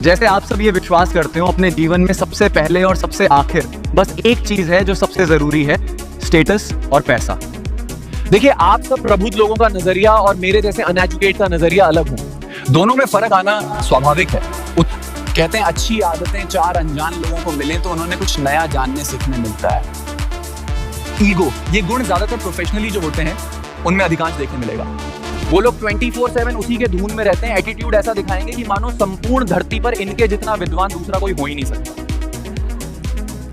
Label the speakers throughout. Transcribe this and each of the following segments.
Speaker 1: जैसे आप सब ये विश्वास करते हो अपने जीवन में सबसे पहले और सबसे आखिर बस एक चीज है जो सबसे जरूरी है, स्टेटस और पैसा।
Speaker 2: देखिए, आप सब प्रबुद्ध लोगों का नजरिया और मेरे जैसे अनएजुकेट का नजरिया अलग हो। दोनों में फर्क आना स्वाभाविक है। कहते हैं अच्छी आदतें चार अनजान लोगों को मिले तो उन्होंने कुछ नया जानने सीखने मिलता है। ईगो, ये गुण ज्यादातर प्रोफेशनली जो होते हैं उनमें अधिकांश देखने मिलेगा। वो लोग 24/7 उसी के धुन में रहते हैं। एटीट्यूड ऐसा दिखाएंगे कि मानो संपूर्ण धरती पर इनके जितना विद्वान दूसरा कोई हो ही नहीं सकता।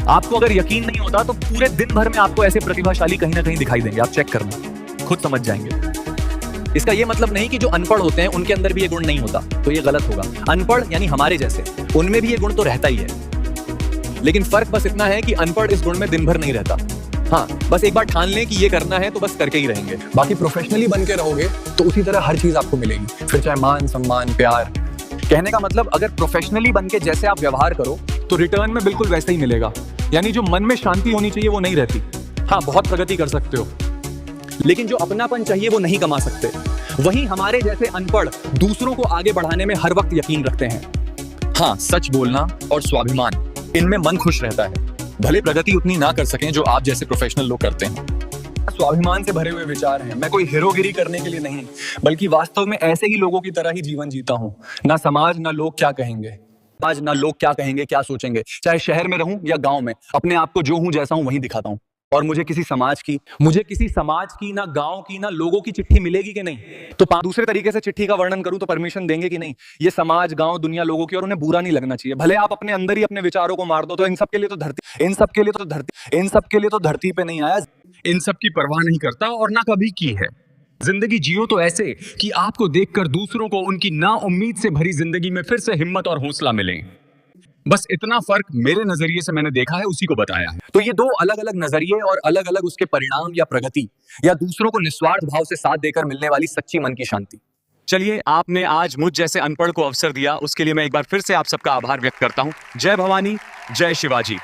Speaker 2: आपको अगर यकीन नहीं होता तो पूरे दिन भर में आपको ऐसे प्रतिभाशाली कहीं ना कहीं दिखाई देंगे। आप चेक करना, खुद समझ जाएंगे। इसका ये मतलब नहीं कि जो अनपढ़ होते हैं उनके अंदर भी ये गुण नहीं होता, तो ये गलत होगा। अनपढ़ यानी हमारे जैसे, उनमें भी ये गुण तो रहता ही है, लेकिन फर्क बस इतना है कि अनपढ़ इस गुण में दिन भर नहीं रहता। हाँ, बस एक बार ठान लें कि ये करना है तो बस करके ही रहेंगे। बाकी प्रोफेशनली बन के रहोगे तो उसी तरह हर चीज आपको मिलेगी, फिर चाहे मान सम्मान प्यार। कहने का मतलब, अगर प्रोफेशनली बन के जैसे आप व्यवहार करो तो रिटर्न में बिल्कुल वैसे ही मिलेगा। यानी जो मन में शांति होनी चाहिए वो नहीं रहती। हाँ, बहुत प्रगति कर सकते हो, लेकिन जो अपनापन चाहिए वो नहीं कमा सकते। वहीं हमारे जैसे अनपढ़ दूसरों को आगे बढ़ाने में हर वक्त यकीन रखते हैं। हाँ, सच बोलना और स्वाभिमान, इनमें मन खुश रहता है, भले प्रगति उतनी ना कर सकें जो आप जैसे प्रोफेशनल लोग करते हैं। स्वाभिमान से भरे हुए विचार हैं। मैं कोई हीरोगिरी करने के लिए नहीं, बल्कि वास्तव में ऐसे ही लोगों की तरह ही जीवन जीता हूं। ना समाज, ना लोग क्या कहेंगे, आज ना लोग क्या कहेंगे, क्या सोचेंगे। चाहे शहर में रहूं या गांव में, अपने आप को जो हूं जैसा हूं वहीं दिखाता हूं। और मुझे किसी समाज की ना गांव की ना लोगों की चिट्ठी मिलेगी कि नहीं, तो दूसरे तरीके से चिट्ठी का वर्णन करूं तो परमिशन देंगे कि नहीं। ये समाज, गांव, दुनिया, लोगों की, और उन्हें बुरा नहीं लगना चाहिए। भले आप अपने अंदर ही अपने विचारों को मार दो, तो इन सब के लिए तो धरती पे नहीं आया, इन सब की परवाह नहीं करता और ना कभी की है। जिंदगी जियो तो ऐसे कि आपको देखकर दूसरों को उनकी ना उम्मीद से भरी जिंदगी में फिर से हिम्मत और हौसला मिले। बस इतना फर्क मेरे नजरिए से मैंने देखा है, उसी को बताया है। तो ये दो अलग अलग नजरिए और अलग अलग उसके परिणाम या प्रगति, या दूसरों को निस्वार्थ भाव से साथ देकर मिलने वाली सच्ची मन की शांति।
Speaker 1: चलिए, आपने आज मुझ जैसे अनपढ़ को अवसर दिया, उसके लिए मैं एक बार फिर से आप सबका आभार व्यक्त करता हूं। जय भवानी, जय शिवाजी।